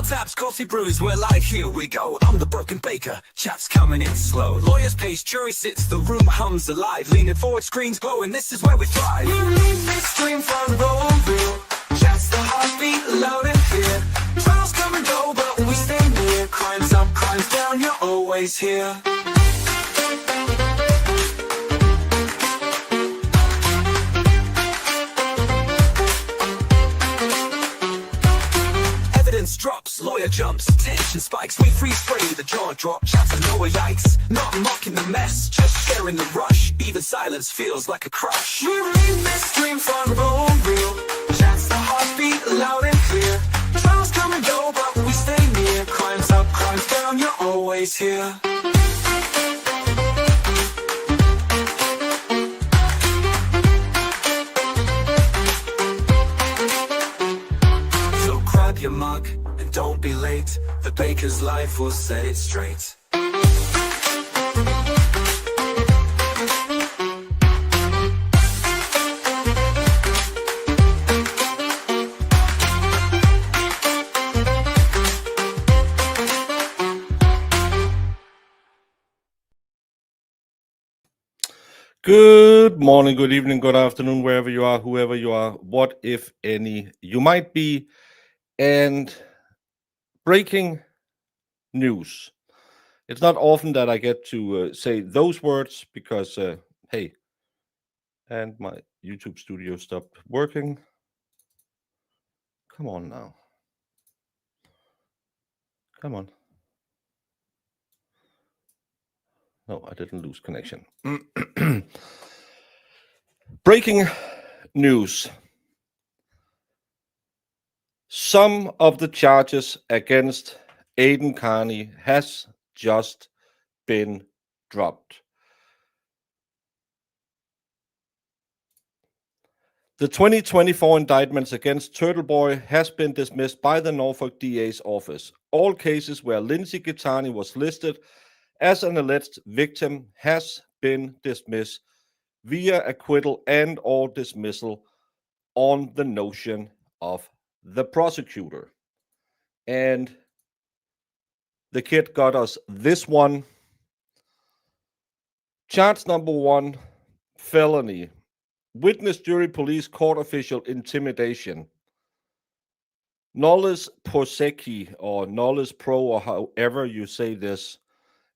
taps, coffee brews, we're like, here we go. I'm the broken baker, chat's coming in slow. Lawyers pace, jury sits, the room hums alive. Leaning forward, screens glowing, this is where we thrive. You need this stream front row and real. Chat's the heartbeat, loud and clear. Trials come and go, but we stay near. Crimes up, crimes down, you're always here. Drops, lawyer jumps, tension spikes, we freeze frame, the jaw drop, chats and no yikes. Not mocking the mess, just sharing the rush. Even silence feels like a crush. You read this stream front row real. Chats the heartbeat, loud and clear. Trials come and go, but we stay near. Crimes up, crimes down, you're always here. So grab your mug. Don't be late, the baker's life will set it straight. Good morning, good evening, good afternoon, wherever you are, whoever you are, what if any you might be, and breaking news. It's not often that I get to say those words because, hey, and my YouTube studio stopped working. Come on now. Come on. No, I didn't lose connection. Breaking news. Some of the charges against Aidan Kearney has just been dropped. The 2024 indictments against Turtle Boy has been dismissed by the Norfolk DA's office. All cases where Lindsey Getarney was listed as an alleged victim has been dismissed via acquittal and or dismissal on the notion of the prosecutor. And the kid got us this one. Charge number 1, felony. Witness, jury, police, court official intimidation. Nollis prosecci or nollis pro or however you say this.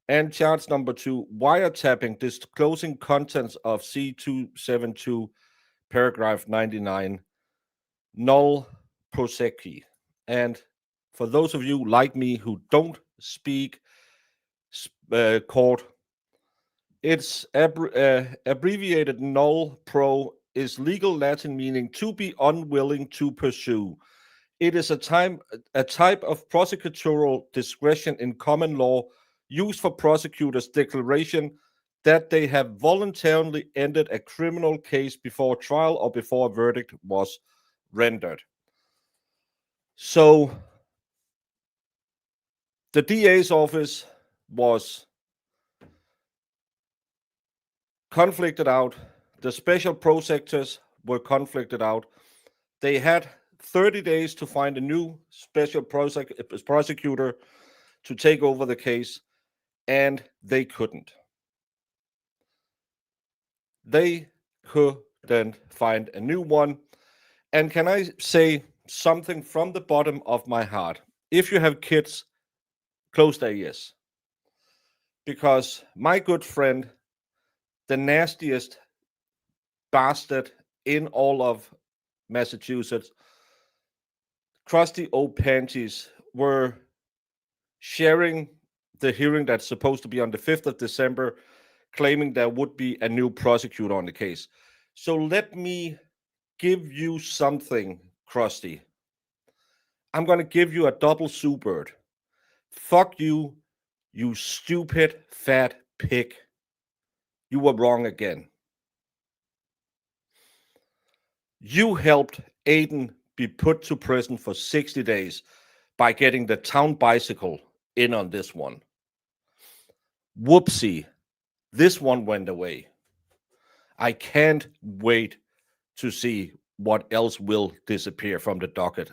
And charge number 2, wiretapping, disclosing contents of C272 paragraph 99. Null prosecci. And for those of you like me who don't speak court, it's abbreviated null pro is legal Latin meaning to be unwilling to pursue. It is a type of prosecutorial discretion in common law used for prosecutors' declaration that they have voluntarily ended a criminal case before trial or before a verdict was rendered. So the DA's office was conflicted out. The special prosecutors were conflicted out. They had 30 days to find a new special prosecutor to take over the case, and they couldn't. They couldn't find a new one. And can I say something from the bottom of my heart? If you have kids, close their ears. Because my good friend, the nastiest bastard in all of Massachusetts, crusty old panties, were sharing the hearing that's supposed to be on the 5th of December, claiming there would be a new prosecutor on the case. So let me give you something, Krusty. I'm going to give you a double Sue bird. Fuck you, you stupid fat pig. You were wrong again. You helped Aidan be put to prison for 60 days by getting the town bicycle in on this one. Whoopsie, this one went away. I can't wait to see what else will disappear from the docket.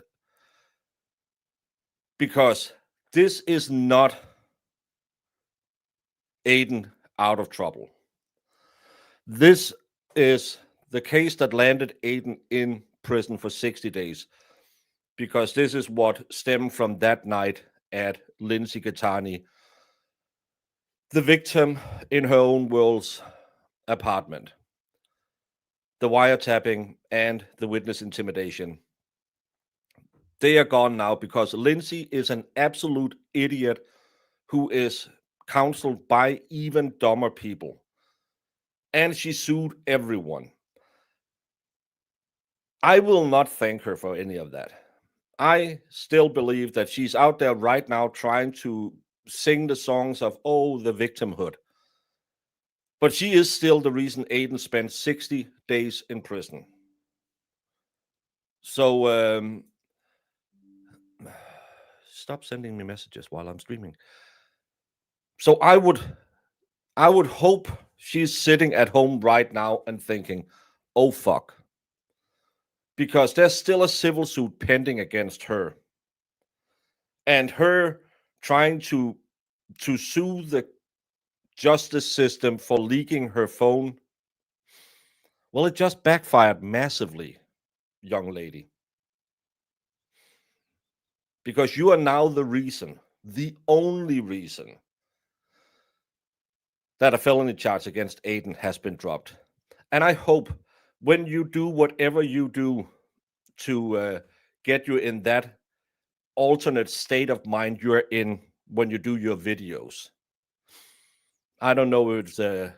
because this is not Aidan out of trouble. This is the case that landed Aidan in prison for 60 days, because this is what stemmed from that night at Lindsey Getarney, the victim in her own world's apartment. The wiretapping and the witness intimidation. They are gone now because Lindsey is an absolute idiot who is counseled by even dumber people. And she sued everyone. I will not thank her for any of that. I still believe that she's out there right now trying to sing the songs of, oh, the victimhood. But she is still the reason Aidan spent 60 days in prison. So stop sending me messages while I'm streaming. So I would hope she's sitting at home right now and thinking, oh, fuck. Because there's still a civil suit pending against her. And her trying to sue the justice system for leaking her phone, well, it just backfired massively, young lady. Because you are now the reason, the only reason, that a felony charge against Aidan has been dropped. And I hope when you do whatever you do to get you in that alternate state of mind you're in when you do your videos. I don't know if it's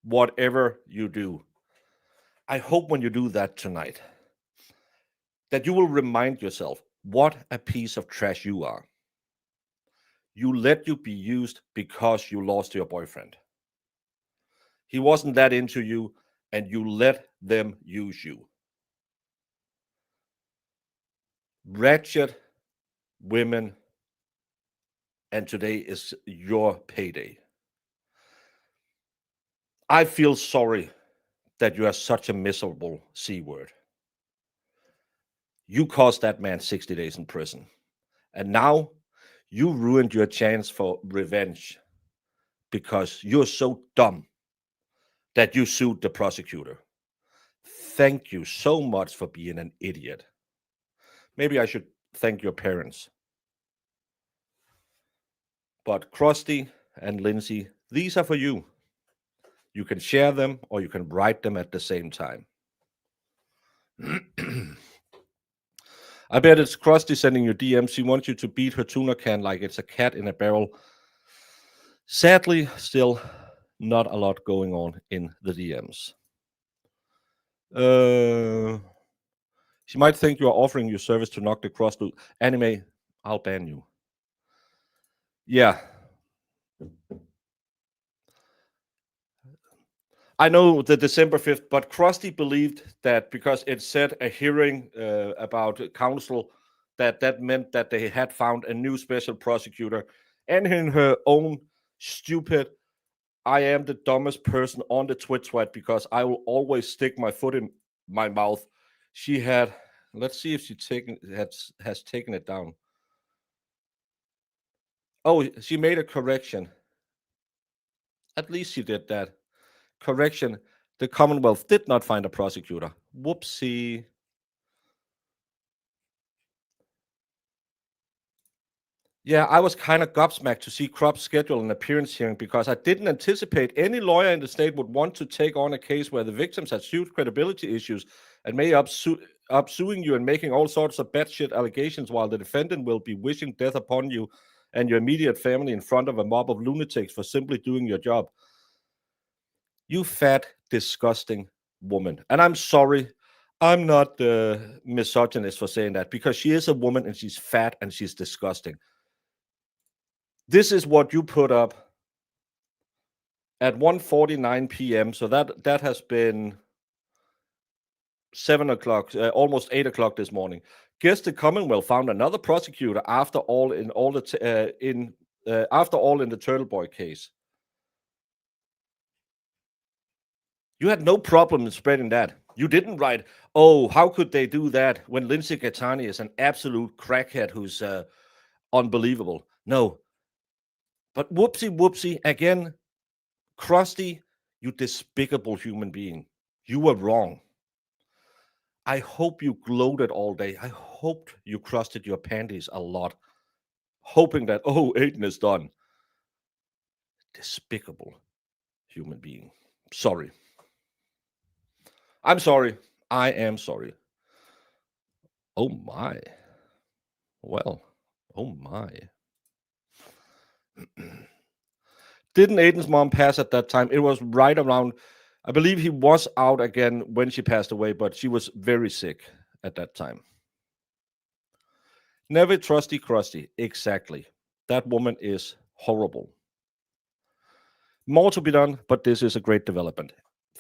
whatever you do. I hope when you do that tonight, that you will remind yourself what a piece of trash you are. You let you be used because you lost your boyfriend. He wasn't that into you, and you let them use you. Wretched women, and today is your payday. I feel sorry that you are such a miserable C-word. You caused that man 60 days in prison. And now you ruined your chance for revenge because you're so dumb that you sued the prosecutor. Thank you so much for being an idiot. Maybe I should thank your parents. But Krusty and Lindsey, these are for you. You can share them or you can write them at the same time. I bet it's Krusty sending you DMs. She wants you to beat her tuna can like it's a cat in a barrel. Sadly, still not a lot going on in the DMs. She might think you are offering your service to knock the cross loop. Anime, I'll ban you. Yeah. I know the December 5th, but Krusty believed that because it said a hearing about counsel, that meant that they had found a new special prosecutor. And in her own stupid, I am the dumbest person on the Twitch thread because I will always stick my foot in my mouth. She had, let's see if she has taken it down. Oh, she made a correction. At least she did that. Correction, the Commonwealth did not find a prosecutor. Whoopsie. Yeah, I was kind of gobsmacked to see Krupp schedule an appearance hearing because I didn't anticipate any lawyer in the state would want to take on a case where the victims had huge credibility issues and may up suing you and making all sorts of batshit allegations while the defendant will be wishing death upon you and your immediate family in front of a mob of lunatics for simply doing your job. You fat, disgusting woman. And I'm sorry, I'm not the misogynist for saying that because she is a woman and she's fat and she's disgusting. This is what you put up at 1:49 p.m. So that has been 7 o'clock, almost 8 o'clock this morning. Guess the Commonwealth found another prosecutor after all in the Turtle Boy case. You had no problem in spreading that. You didn't write, oh, how could they do that when Lindsey Getarney is an absolute crackhead who's unbelievable? No. But whoopsie, again, Krusty, you despicable human being. You were wrong. I hope you gloated all day. I hoped you crusted your panties a lot, hoping that, oh, Aidan is done. Despicable human being. Sorry. I'm sorry. I am sorry. Oh my. Well, oh my. Didn't Aidan's mom pass at that time? It was right around, I believe he was out again when she passed away, but she was very sick at that time. Never trusty Krusty. Exactly. That woman is horrible. More to be done, but this is a great development.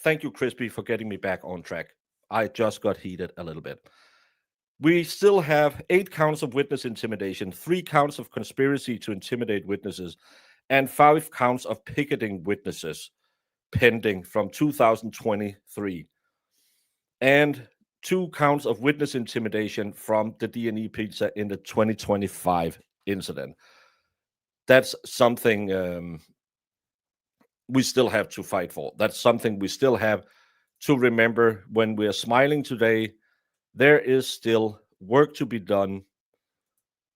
Thank you, Crispy, for getting me back on track. I just got heated a little bit. We still have 8 counts of witness intimidation, 3 counts of conspiracy to intimidate witnesses, and 5 counts of picketing witnesses pending from 2023, and 2 counts of witness intimidation from the D&E pizza in the 2025 incident. That's something we still have to fight for. That's something we still have to remember when we are smiling today. There is still work to be done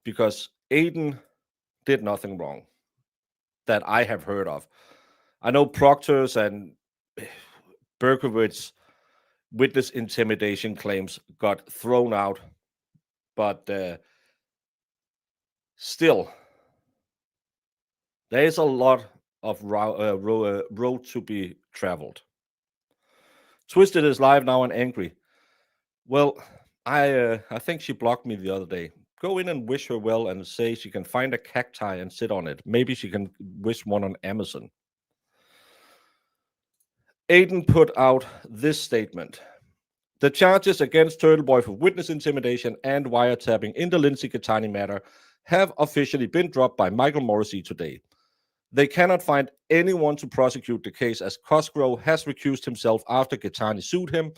because Aidan did nothing wrong that I have heard of. I know Proctor's and Berkowitz witness intimidation claims got thrown out, but still, there is a lot of road to be traveled. Twisted is live now and angry. Well, I think she blocked me the other day. Go in and wish her well and say she can find a cacti and sit on it. Maybe she can wish one on Amazon. Aidan put out this statement. The charges against Turtle Boy for witness intimidation and wiretapping in the Lindsey Getarney matter have officially been dropped by Michael Morrissey today. They cannot find anyone to prosecute the case as Cosgrove has recused himself after Getarney sued him,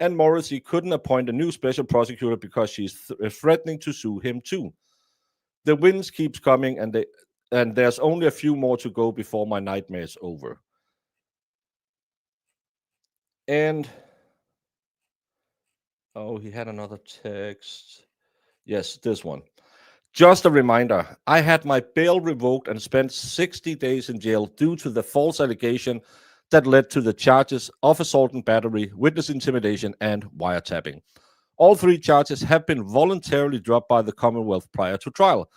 and Morrissey couldn't appoint a new special prosecutor because she's threatening to sue him too. The wins keeps coming, and there's only a few more to go before my nightmare is over. And oh, he had another text. Yes, this one. Just a reminder, I had my bail revoked and spent 60 days in jail due to the false allegation that led to the charges of assault and battery, witness intimidation, and wiretapping. All 3 charges have been voluntarily dropped by the Commonwealth prior to trial.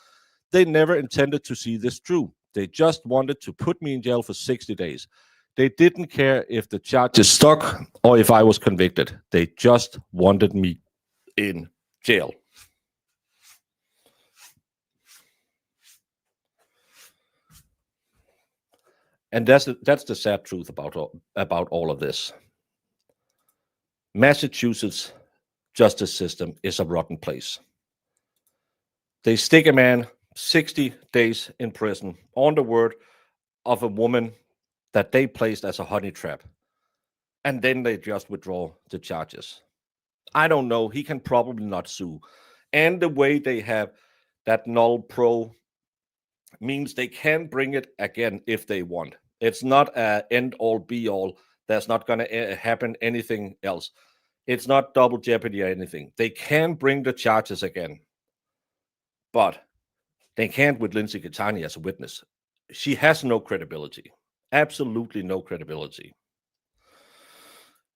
They never intended to see this through. They just wanted to put me in jail for 60 days. They didn't care if the charges stuck or if I was convicted. They just wanted me in jail. And that's the sad truth about all of this. Massachusetts justice system is a rotten place. They stick a man 60 days in prison on the word of a woman that they placed as a honey trap, and then they just withdraw the charges. I don't know. He can probably not sue. And the way they have that null pro means they can bring it again if they want. It's not an end all be all. There's not going to happen anything else. It's not double jeopardy or anything. They can bring the charges again, but they can't with Lindsey Getarney as a witness. She has no credibility. Absolutely no credibility.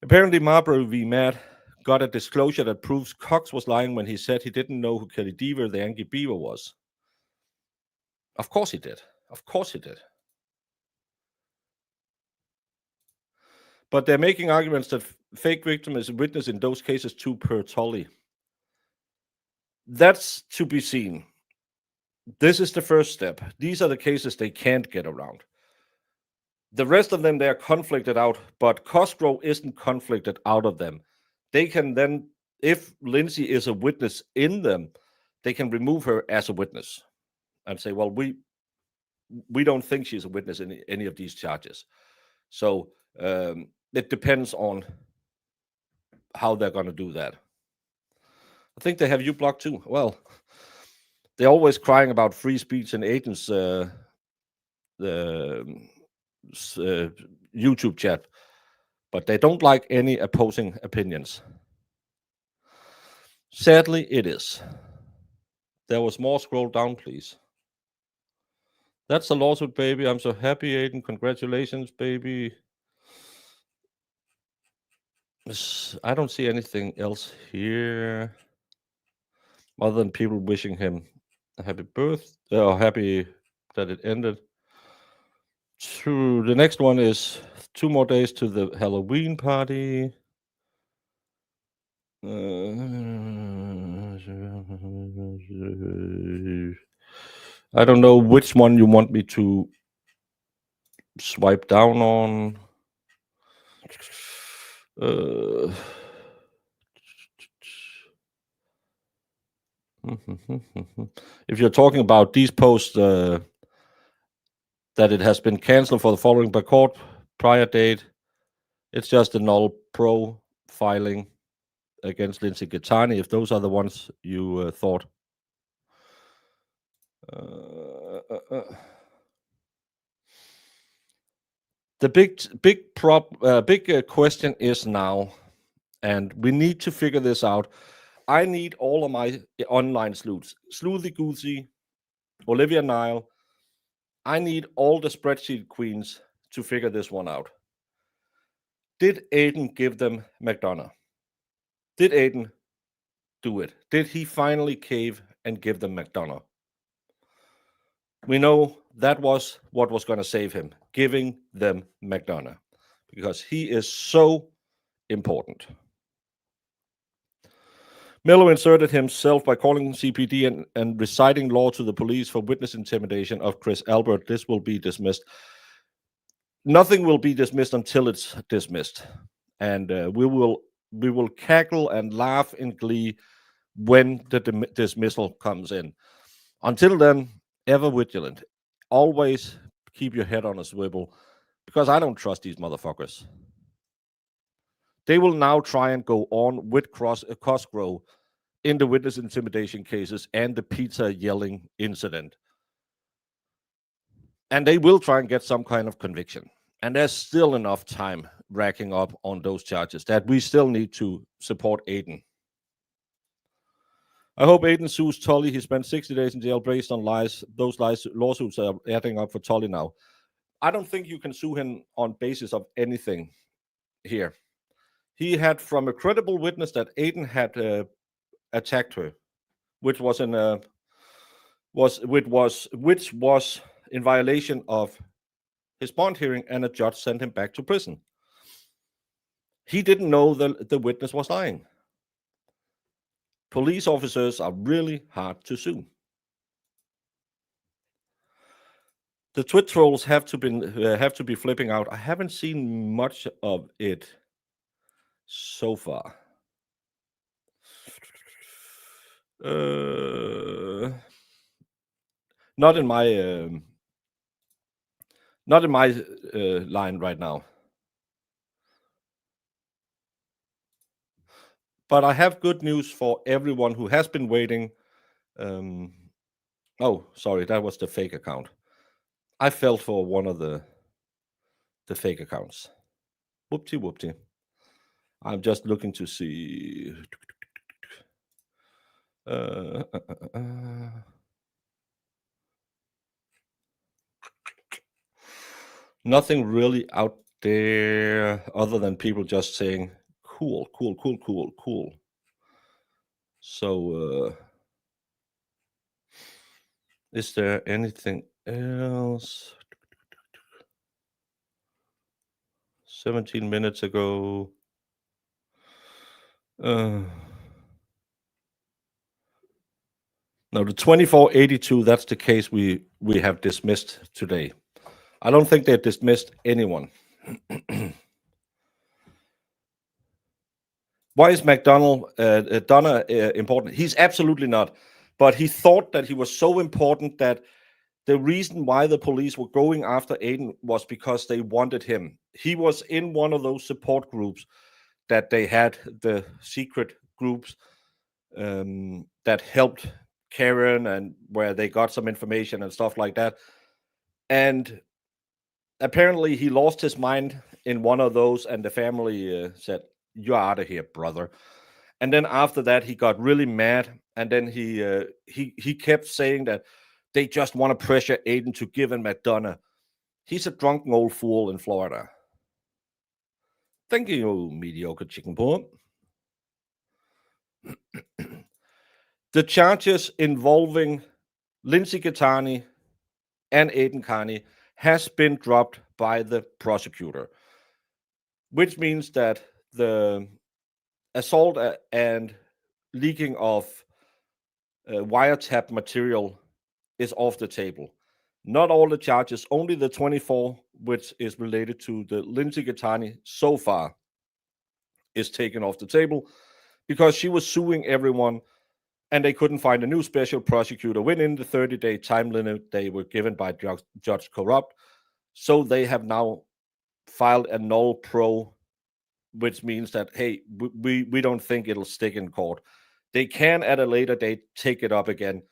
Apparently, Marbury v. Matt got a disclosure that proves Cox was lying when he said he didn't know who Kelly Deaver, the Yankee Beaver, was. Of course he did. Of course he did. But they're making arguments that fake victim is a witness in those cases too, per Tully. That's to be seen. This is the first step. These are the cases they can't get around. The rest of them, they're conflicted out, but Cosgrove isn't conflicted out of them. They can then, if Lindsey is a witness in them, they can remove her as a witness and say, well, we don't think she's a witness in any of these charges. So it depends on how they're going to do that. I think they have you blocked too. Well, they're always crying about free speech in Aidan's YouTube chat, but they don't like any opposing opinions. Sadly, it is. There was more. Scroll down, please. That's a lawsuit, baby. I'm so happy, Aidan. Congratulations, baby. I don't see anything else here other than people wishing him a happy birthday or happy that it ended. The next one is 2 more days to the Halloween party. I don't know which one you want me to swipe down on. If you're talking about these posts that it has been canceled for the following by court prior date, it's just a null pro filing against Lindsey Getarney, if those are the ones you thought. The big question is now, and we need to figure this out. I need all of my online sleuths, Sleuthy Goosey, Olivia Nile. I need all the spreadsheet queens to figure this one out. Did Aidan give them McDonough? Did Aidan do it? Did he finally cave and give them McDonough? We know that was what was going to save him, giving them McDonough, because he is so important. Miller inserted himself by calling CPD and reciting law to the police for witness intimidation of Chris Albert. This will be dismissed. Nothing will be dismissed until it's dismissed. And we will cackle and laugh in glee when the dismissal comes in. Until then, ever vigilant. Always keep your head on a swivel, because I don't trust these motherfuckers. They will now try and go on with Cosgrove in the witness intimidation cases and the pizza yelling incident. And they will try and get some kind of conviction. And there's still enough time racking up on those charges that we still need to support Aidan. I hope Aidan sues Tully. He spent 60 days in jail based on lies. Those lawsuits are adding up for Tully now. I don't think you can sue him on basis of anything here. He had from a credible witness that Aidan had attacked her, which was in violation of his bond hearing, and a judge sent him back to prison. He didn't know the witness was lying. Police officers are really hard to sue. The Twit trolls have to be flipping out. I haven't seen much of it so far. Not in my line right now. But I have good news for everyone who has been waiting. Oh, sorry, that was the fake account. I fell for one of the fake accounts. Whoopty. I'm just looking to see. Nothing really out there other than people just saying, cool. So, is there anything else? 17 minutes ago. No, the 2482, that's the case we have dismissed today. I don't think they dismissed anyone. Why is McDonough important? He's absolutely not. But he thought that he was so important that the reason why the police were going after Aidan was because they wanted him. He was in one of those support groups that they had the secret groups that helped Karen and where they got some information and stuff like that. And apparently he lost his mind in one of those, and the family said, "You're out of here, brother." And then after that, he got really mad, and then he kept saying that they just want to pressure Aidan to give him McDonough. He's a drunken old fool in Florida. Thank you, mediocre chicken porn. The charges involving Lindsey Getarney and Aidan Kearney has been dropped by the prosecutor, which means that the assault and leaking of wiretap material is off the table. Not all the charges, only the 24, which is related to the Lindsey Getarney so far, is taken off the table because she was suing everyone and they couldn't find a new special prosecutor within the 30-day time limit they were given by Judge Corrupt. So they have now filed a null pro, which means that, hey, we don't think it'll stick in court. They can at a later date take it up again.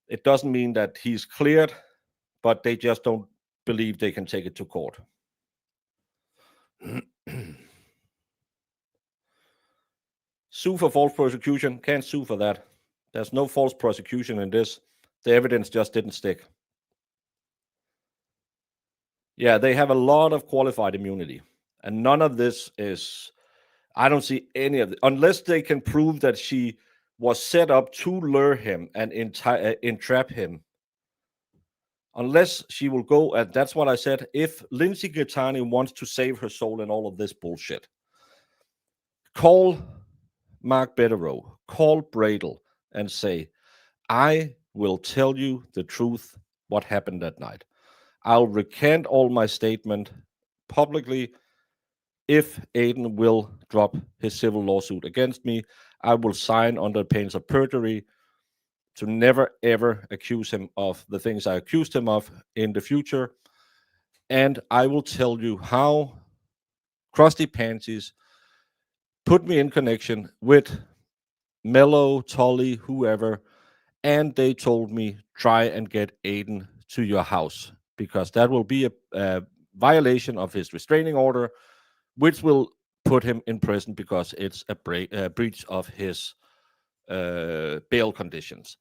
It doesn't mean that he's cleared, but they just don't believe they can take it to court. Sue for false prosecution, can't sue for that. There's no false prosecution in this. The evidence just didn't stick. Yeah, they have a lot of qualified immunity, and none of this is, I don't see any of it, unless they can prove that she was set up to lure him and entrap him. Unless she will go, and that's what I said, if Lindsey Getarney wants to save her soul in all of this bullshit, call Mark Betterow, call Bradel, and say, I will tell you the truth, what happened that night. I'll recant all my statement publicly. If Aidan will drop his civil lawsuit against me, I will sign under pains of perjury to never, ever accuse him of the things I accused him of in the future. And I will tell you how Krusty Panties put me in connection with Mello, Tully, whoever, and they told me, try and get Aidan to your house, because that will be a violation of his restraining order, which will put him in prison because it's a breach of his bail conditions.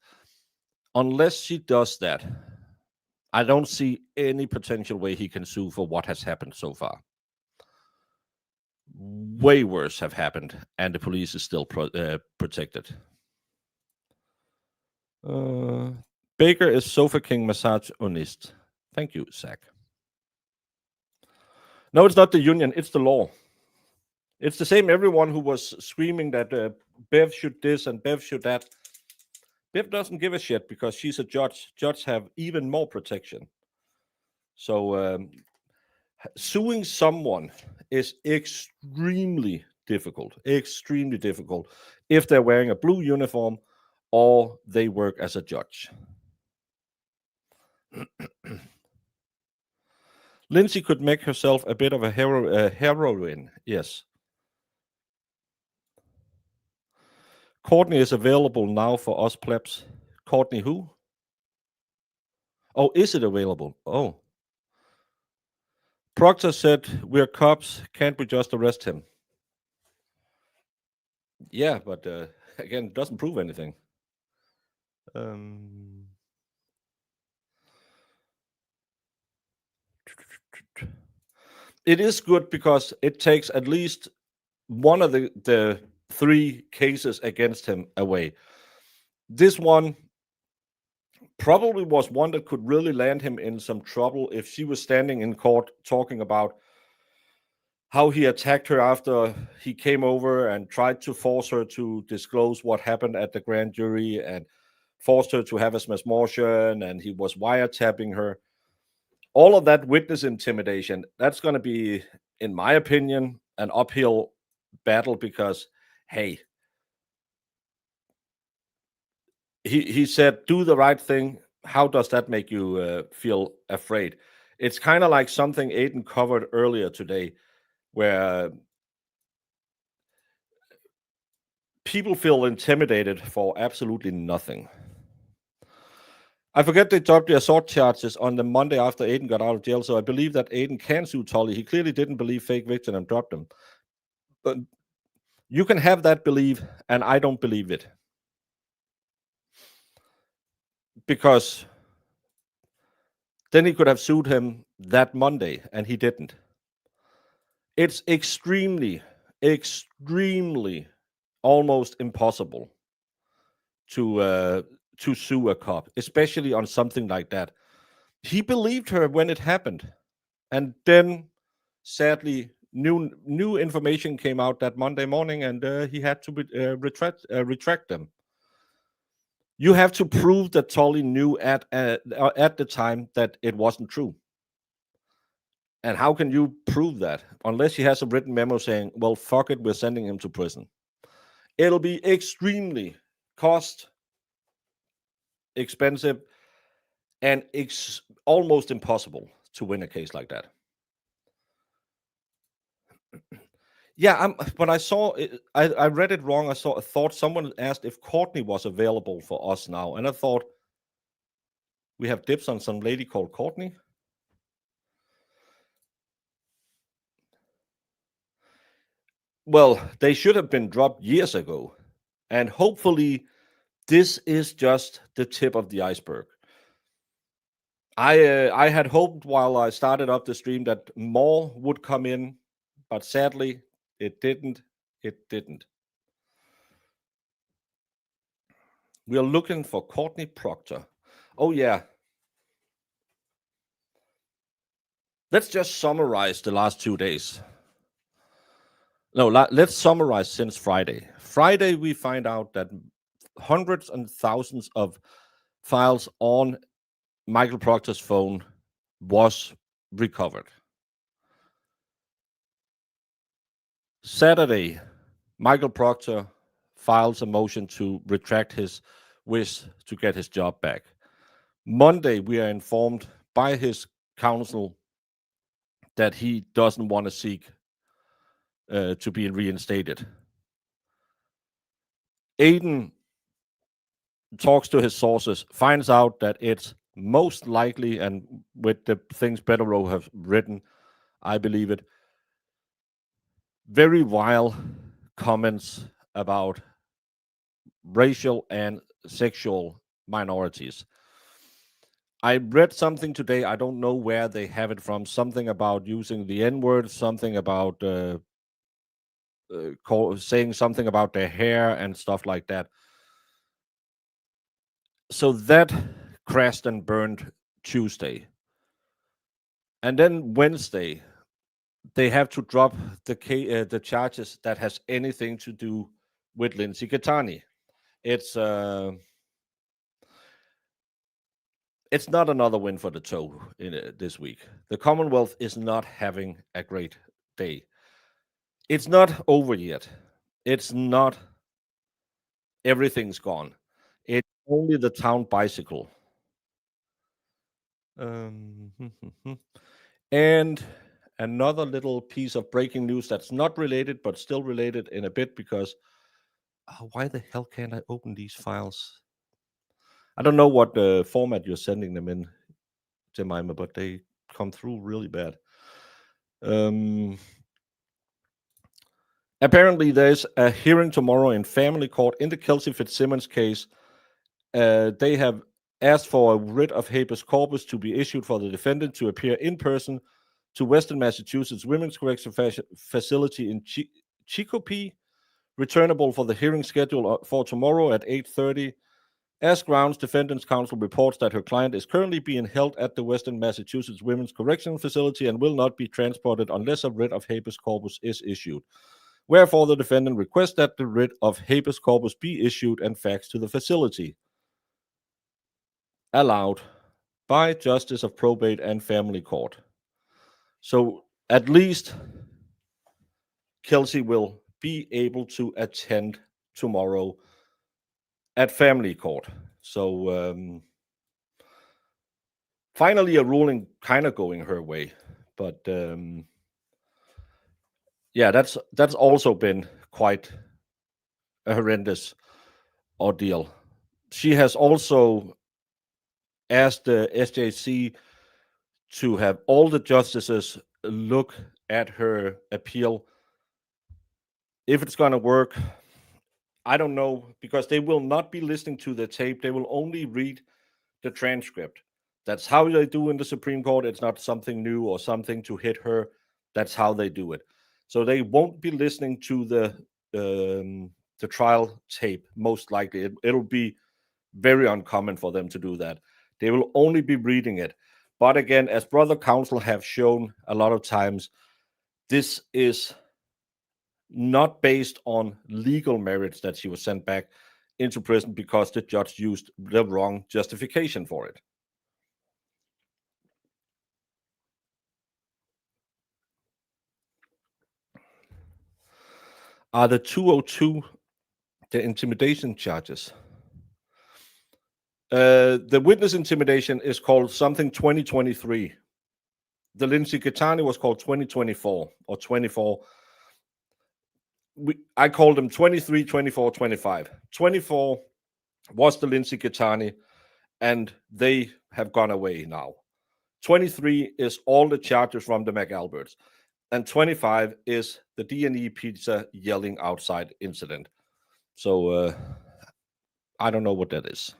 Unless she does that, I don't see any potential way he can sue for what has happened so far. Way worse have happened, and the police is still protected. Baker is Sofa King massage honest. Thank you, Zach. No, it's not the union, it's the law. It's the same everyone who was screaming that Bev should this and Bev should that. Bev doesn't give a shit because she's a judge. Judges have even more protection. So suing someone is extremely difficult if they're wearing a blue uniform or they work as a judge. Lindsey could make herself a bit of a heroine, yes. Courtney is available now for us plebs. Courtney who? Oh, is it available? Oh. Proctor said, we're cops, can't we just arrest him? Yeah, but again, it doesn't prove anything. It is good because it takes at least one of the 3 cases against him away. This one probably was one that could really land him in some trouble if she was standing in court talking about how he attacked her after he came over and tried to force her to disclose what happened at the grand jury and forced her to have a smash motion, and he was wiretapping her. All of that witness intimidation, that's going to be, in my opinion, an uphill battle because, hey, he said, do the right thing. How does that make you feel afraid? It's kind of like something Aidan covered earlier today, where people feel intimidated for absolutely nothing. I forget they dropped the assault charges on the Monday after Aidan got out of jail, so I believe that Aidan can sue Tully. He clearly didn't believe fake victim and dropped him. But you can have that belief, and I don't believe it. Because then he could have sued him that Monday, and he didn't. It's extremely, extremely almost impossible to sue a cop, especially on something like that. He believed her when it happened, and then sadly new information came out that Monday morning, and he had to retract them. You have to prove that Tully knew at the time that it wasn't true. And how can you prove that unless he has a written memo saying, "Well, fuck it, we're sending him to prison"? It'll be extremely cost expensive and almost impossible to win a case like that. Yeah, when I saw it, I read it wrong. I thought someone asked if Courtney was available for us now, and I thought we have dibs on some lady called Courtney. Well, they should have been dropped years ago, and hopefully, this is just the tip of the iceberg. I had hoped while I started up the stream that more would come in, but sadly, it didn't. It didn't. We are looking for Courtney Proctor. Oh, yeah. Let's just summarize the last 2 days. No, let's summarize since Friday. Friday, we find out that hundreds and thousands of files on Michael Proctor's phone was recovered. Saturday, Michael Proctor files a motion to retract his wish to get his job back. Monday, we are informed by his counsel that he doesn't want to seek to be reinstated. Aidan talks to his sources, finds out that it's most likely, and with the things Better Row have written, I believe it, very vile comments about racial and sexual minorities. I read something today, I don't know where they have it from, something about using the N-word, something about saying something about their hair and stuff like that. So that crashed and burned Tuesday. And then Wednesday, they have to drop the charges that has anything to do with Lindsey Getarney. It's not another win for the toe in this week. The Commonwealth is not having a great day. It's not over yet. It's not everything's gone. It's only the town bicycle. And another little piece of breaking news that's not related, but still related in a bit, because why the hell can't I open these files? I don't know what format you're sending them in, Jemima, but they come through really bad. Apparently, there's a hearing tomorrow in family court in the Kelsey Fitzsimmons case. They have asked for a writ of habeas corpus to be issued for the defendant to appear in person to Western Massachusetts Women's Correction Facility in Chicopee, returnable for the hearing schedule for tomorrow at 8:30. As grounds, defendant's counsel reports that her client is currently being held at the Western Massachusetts Women's Correctional Facility and will not be transported unless a writ of habeas corpus is issued. Wherefore, the defendant requests that the writ of habeas corpus be issued and faxed to the facility. Allowed by Justice of Probate and Family Court. So at least Kelsey will be able to attend tomorrow at family court. So finally a ruling kind of going her way. But yeah, that's also been quite a horrendous ordeal. She has also asked the SJC to have all the justices look at her appeal. If it's going to work, I don't know, because they will not be listening to the tape. They will only read the transcript. That's how they do in the Supreme Court. It's not something new or something to hit her. That's how they do it. So they won't be listening to the trial tape, most likely. It'll be very uncommon for them to do that. They will only be reading it. But again, as brother counsel have shown a lot of times, this is not based on legal merits that she was sent back into prison because the judge used the wrong justification for it. Are the 202 the intimidation charges? The witness intimidation is called something 2023. The Lindsey Getarney was called 2024 or 24. I called them 23, 24, 25. 24 was the Lindsey Getarney, and they have gone away now. 23 is all the charges from the McAlberts, and 25 is the D&E pizza yelling outside incident. So I don't know what that is.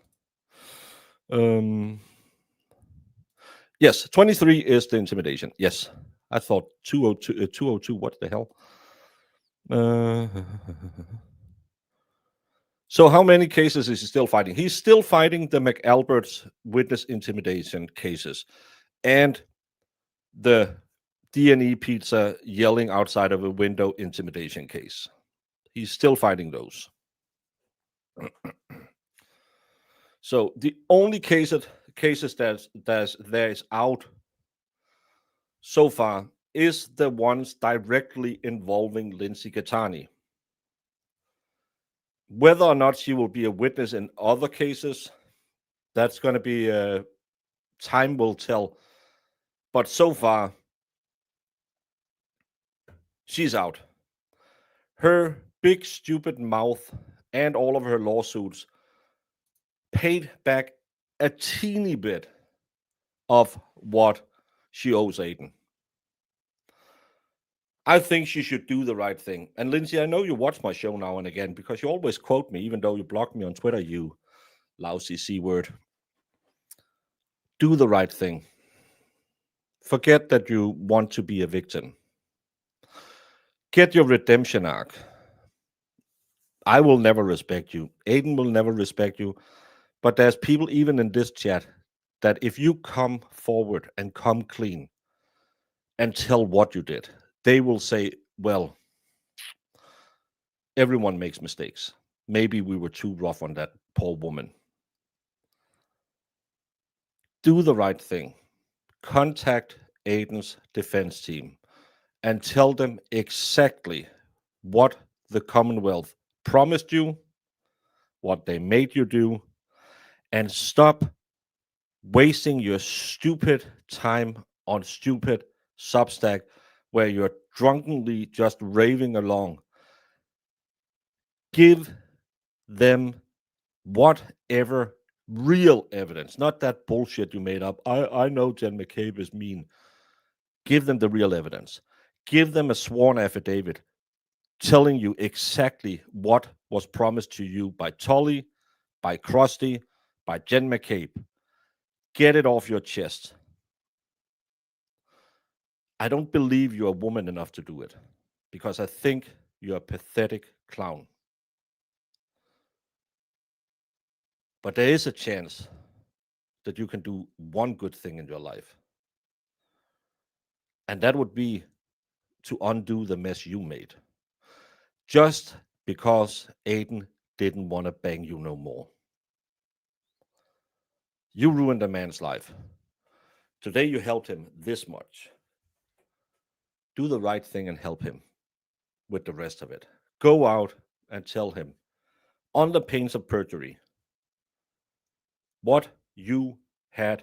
Yes, 23 is the intimidation. Yes, I thought 202. 202. What the hell? So how many cases is he still fighting? He's still fighting the McAlbert's witness intimidation cases and the D&E pizza yelling outside of a window intimidation case. He's still fighting those. So the only cases that is out so far is the ones directly involving Lindsey Getarney. Whether or not she will be a witness in other cases, that's going to be time will tell. But so far, she's out. Her big stupid mouth and all of her lawsuits paid back a teeny bit of what she owes Aidan. I think she should do the right thing. And Lindsey, I know you watch my show now and again because you always quote me, even though you block me on Twitter, you lousy C word. Do the right thing. Forget that you want to be a victim. Get your redemption arc. I will never respect you. Aidan will never respect you. But there's people even in this chat that if you come forward and come clean and tell what you did, they will say, well, everyone makes mistakes. Maybe we were too rough on that poor woman. Do the right thing. Contact Aidan's defense team and tell them exactly what the Commonwealth promised you, what they made you do, and stop wasting your stupid time on stupid Substack where you're drunkenly just raving along. Give them whatever real evidence, not that bullshit you made up. I know Jen McCabe is mean. Give them the real evidence. Give them a sworn affidavit telling you exactly what was promised to you by Tully, by Krusty, by Jen McCabe. Get it off your chest. I don't believe you're a woman enough to do it because I think you're a pathetic clown. But there is a chance that you can do one good thing in your life. And that would be to undo the mess you made. Just because Aidan didn't want to bang you no more. You ruined a man's life. Today you helped him this much. Do the right thing and help him with the rest of it. Go out and tell him, on the pains of perjury, what you had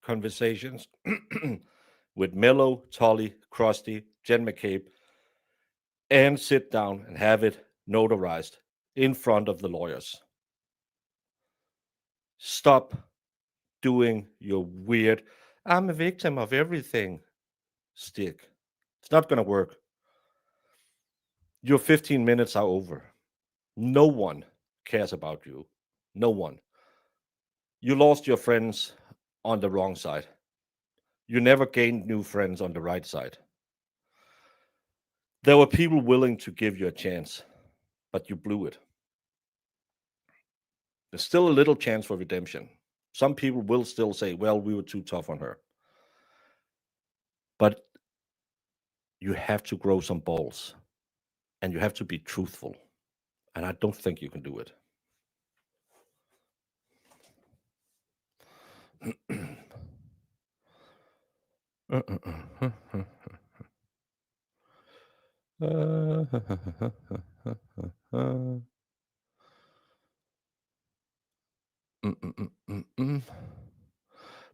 conversations with Mello, Tully, Krusty, Jen McCabe, and sit down and have it notarized in front of the lawyers. Stop doing your weird, I'm a victim of everything stick. It's not going to work. Your 15 minutes are over. No one cares about you. No one. You lost your friends on the wrong side. You never gained new friends on the right side. There were people willing to give you a chance, but you blew it. There's still a little chance for redemption. Some people will still say, well, we were too tough on her. But you have to grow some balls and you have to be truthful. And I don't think you can do it.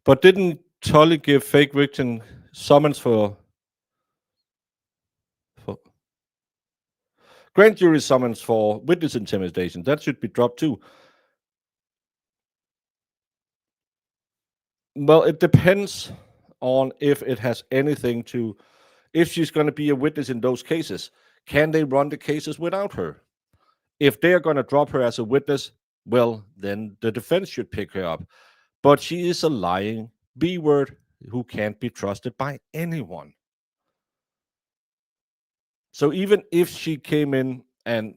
But didn't Tully give fake victim summons for grand jury summons for witness intimidation? That should be dropped too. Well, it depends on if it has anything to, if she's going to be a witness in those cases. Can they run the cases without her? If they're going to drop her as a witness, well, then the defense should pick her up. But she is a lying B word who can't be trusted by anyone. So even if she came in and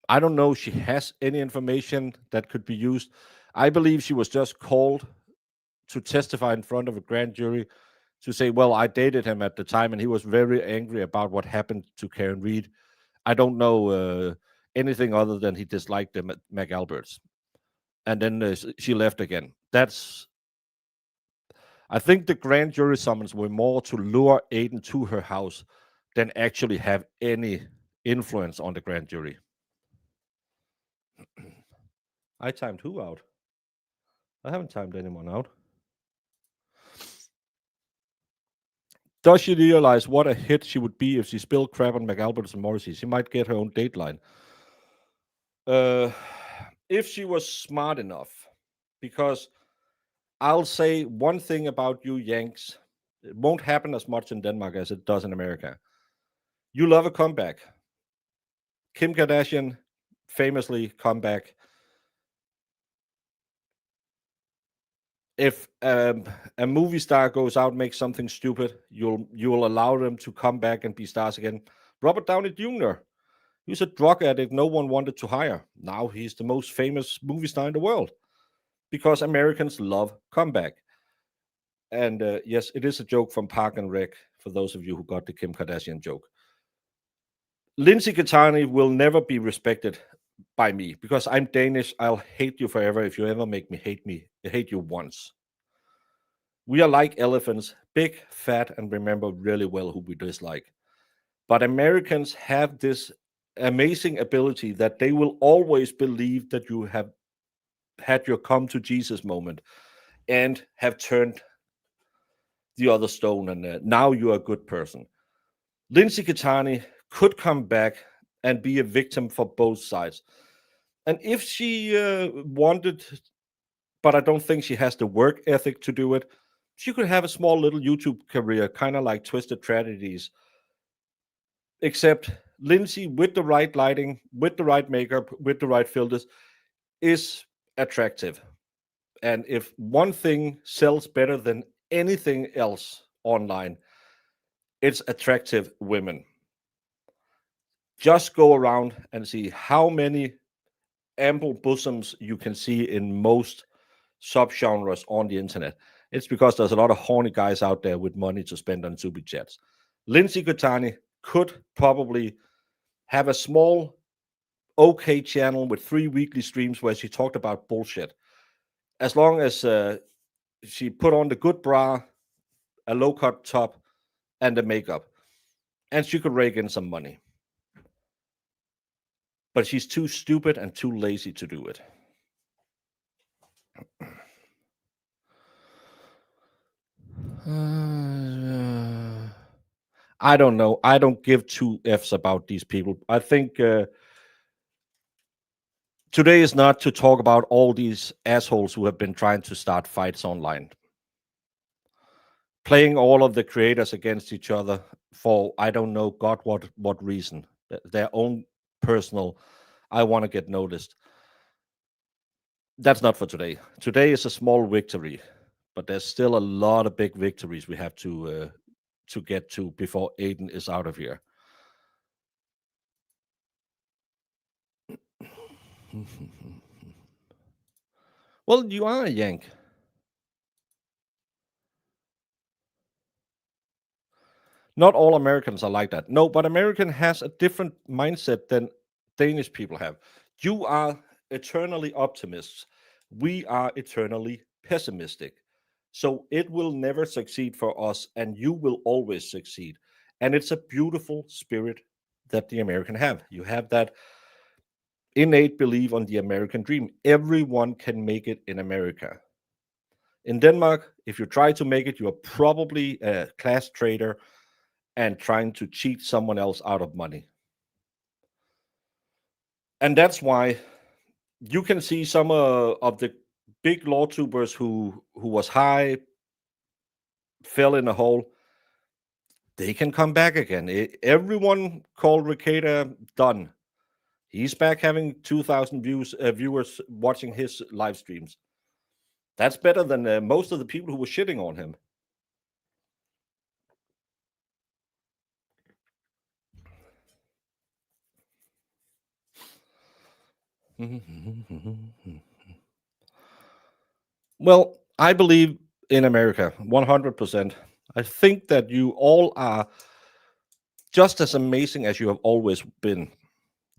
I don't know she has any information that could be used, I believe she was just called to testify in front of a grand jury to say, well, I dated him at the time and he was very angry about what happened to Karen Reed. I don't know anything other than he disliked the McAlberts. And then she left again. I think the grand jury summons were more to lure Aidan to her house than actually have any influence on the grand jury. I timed who out? I haven't timed anyone out. Does she realize what a hit she would be if she spilled crap on McAlberts and Morrissey? She might get her own Dateline. If she was smart enough, because I'll say one thing about you Yanks, it won't happen as much in Denmark as it does in America. You love a comeback. Kim Kardashian famously comeback. If a movie star goes out, makes something stupid, you'll allow them to come back and be stars again. Robert Downey Jr., he's a drug addict no one wanted to hire. Now he's the most famous movie star in the world because Americans love comeback. And yes, it is a joke from Park and Rec for those of you who got the Kim Kardashian joke. Lindsey Getarney will never be respected by me because I'm Danish. I'll hate you forever if you ever make me hate you once. We are like elephants, big, fat, and remember really well who we dislike. But Americans have this amazing ability that they will always believe that you have had your come to Jesus moment and have turned the other stone and now you're a good person. Lindsey Getarney could come back and be a victim for both sides. And if she wanted, but I don't think she has the work ethic to do it, she could have a small little YouTube career, kind of like Twisted Tragedies. Except Lindsey, with the right lighting, with the right makeup, with the right filters, is attractive. And if one thing sells better than anything else online, it's attractive women. Just go around and see how many ample bosoms you can see in most subgenres on the internet. It's because there's a lot of horny guys out there with money to spend on super chats. Lindsey Getarney could probably have a small, okay channel with 3 weekly streams where she talked about bullshit. As long as she put on the good bra, a low-cut top, and the makeup. And she could rake in some money. But she's too stupid and too lazy to do it. I don't know. I don't give two F's about these people. I think Today is not to talk about all these assholes who have been trying to start fights online, playing all of the creators against each other for I don't know God what reason, their own personal. I want to get noticed. That's not for today. Today is a small victory, but there's still a lot of big victories we have to get to before Aidan is out of here. Well, you are a Yank. Not all Americans are like that. No, but American has a different mindset than Danish people have. You are eternally optimists. We are eternally pessimistic. So it will never succeed for us, and you will always succeed. And it's a beautiful spirit that the American have. You have that innate belief on the American dream. Everyone can make it in America. In Denmark, if you try to make it, you are probably a class traitor and trying to cheat someone else out of money. And that's why you can see some of the big law tubers who was high, fell in a hole. They can come back again. Everyone called Ricada done. He's back having 2,000 viewers watching his live streams. That's better than most of the people who were shitting on him. Well, I believe in America 100%. I think that you all are just as amazing as you have always been.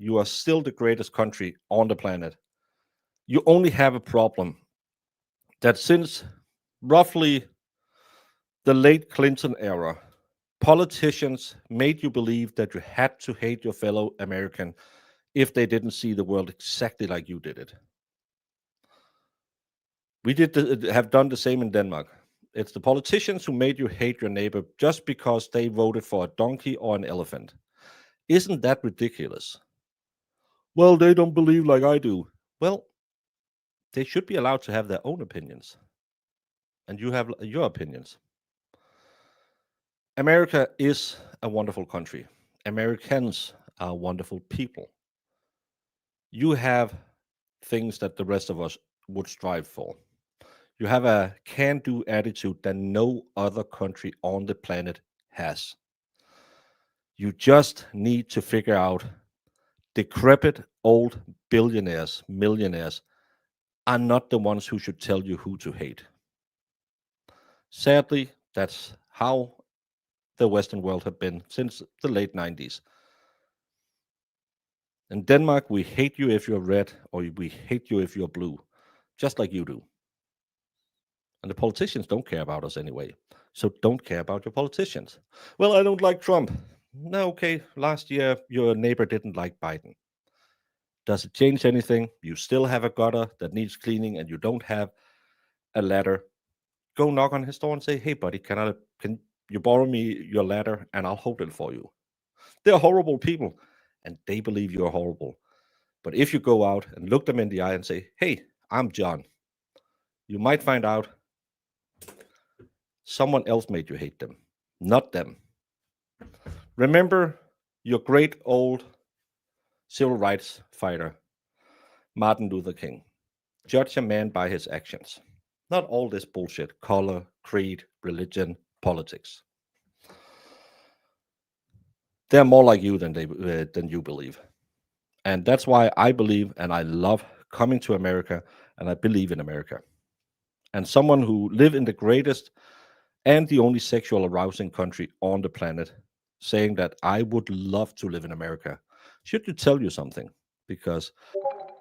You are still the greatest country on the planet. You only have a problem that since roughly the late Clinton era, politicians made you believe that you had to hate your fellow American if they didn't see the world exactly like you did it. We have done the same in Denmark. It's the politicians who made you hate your neighbor just because they voted for a donkey or an elephant. Isn't that ridiculous? Well, they don't believe like I do. Well, they should be allowed to have their own opinions. And you have your opinions. America is a wonderful country. Americans are wonderful people. You have things that the rest of us would strive for. You have a can do attitude that no other country on the planet has. You just need to figure out decrepit old billionaires, millionaires are not the ones who should tell you who to hate. Sadly, that's how the Western world have been since the late 90s. In Denmark, we hate you if you're red, or we hate you if you're blue, just like you do. And the politicians don't care about us anyway. So don't care about your politicians. Well, I don't like Trump. No, okay, last year your neighbor didn't like Biden. Does it change anything? You still have a gutter that needs cleaning and you don't have a ladder. Go knock on his door and say, "Hey buddy, can you borrow me your ladder and I'll hold it for you." They're horrible people and they believe you're horrible. But if you go out and look them in the eye and say, "Hey, I'm John," you might find out someone else made you hate them, not them. Remember your great old civil rights fighter, Martin Luther King. Judge a man by his actions, not all this bullshit, color, creed, religion, politics. They're more like you than you believe. And that's why I believe and I love coming to America and I believe in America. And someone who live in the greatest and the only sexual arousing country on the planet saying that I would love to live in America should to tell you something, because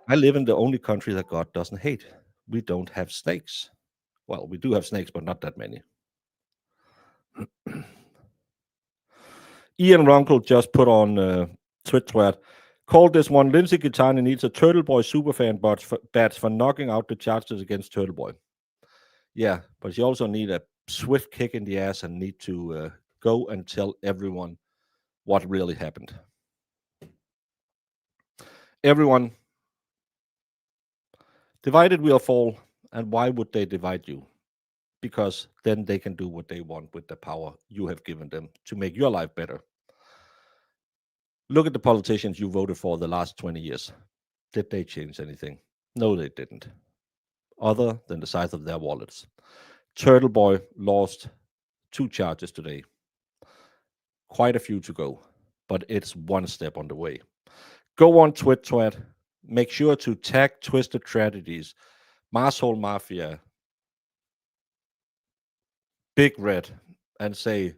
I live in the only country that God doesn't hate. We don't have snakes. Well, we do have snakes, but not that many. Ian Runkle just put on Twitter, called this one, Lindsey Getarney needs a Turtle Boy superfan badge for knocking out the charges against Turtle Boy. Yeah, but you also need a swift kick in the ass and need to go and tell everyone what really happened. Everyone Divided we'll fall. And why would they divide you? Because then they can do what they want with the power you have given them to make your life better. Look at the politicians you voted for the last 20 years. Did they change anything? No, they didn't. Other than the size of their wallets. Turtle Boy lost 2 charges today. Quite a few to go, but it's one step on the way. Go on Twit. Make sure to tag Twisted Tragedies, Marshall Mafia, Big Red, and say,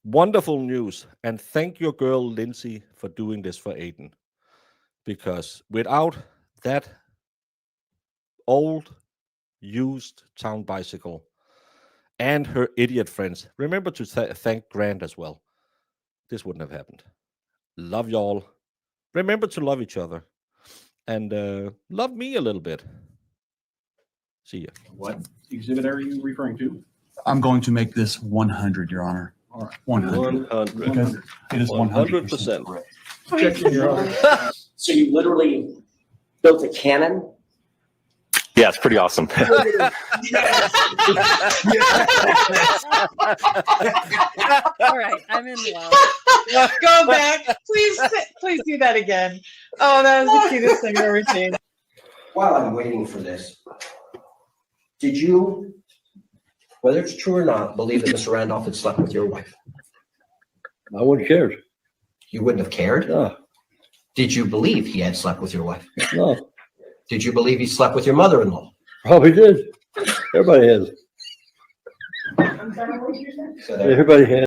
wonderful news, and thank your girl Lindsey for doing this for Aidan. Because without that old, used town bicycle and her idiot friends, remember to thank Grant as well. This wouldn't have happened. Love y'all. Remember to love each other. And love me a little bit. See ya. What exhibit are you referring to? I'm going to make this 100, Your Honor. All right. 100. 100. Because it is 100% 100%. correct. Objection, Your Honor. So you literally built a cannon? Yeah, it's pretty awesome. All right, I'm in love. Go back. Please do that again. Oh, that was the cutest thing I've ever seen. While I'm waiting for this, did you, whether it's true or not, believe that Mr. Randolph had slept with your wife? I wouldn't care. You wouldn't have cared? No, Did you believe he had slept with your wife? no, Did you believe he slept with your mother-in-law? probably did. Everybody has. So there- Everybody has.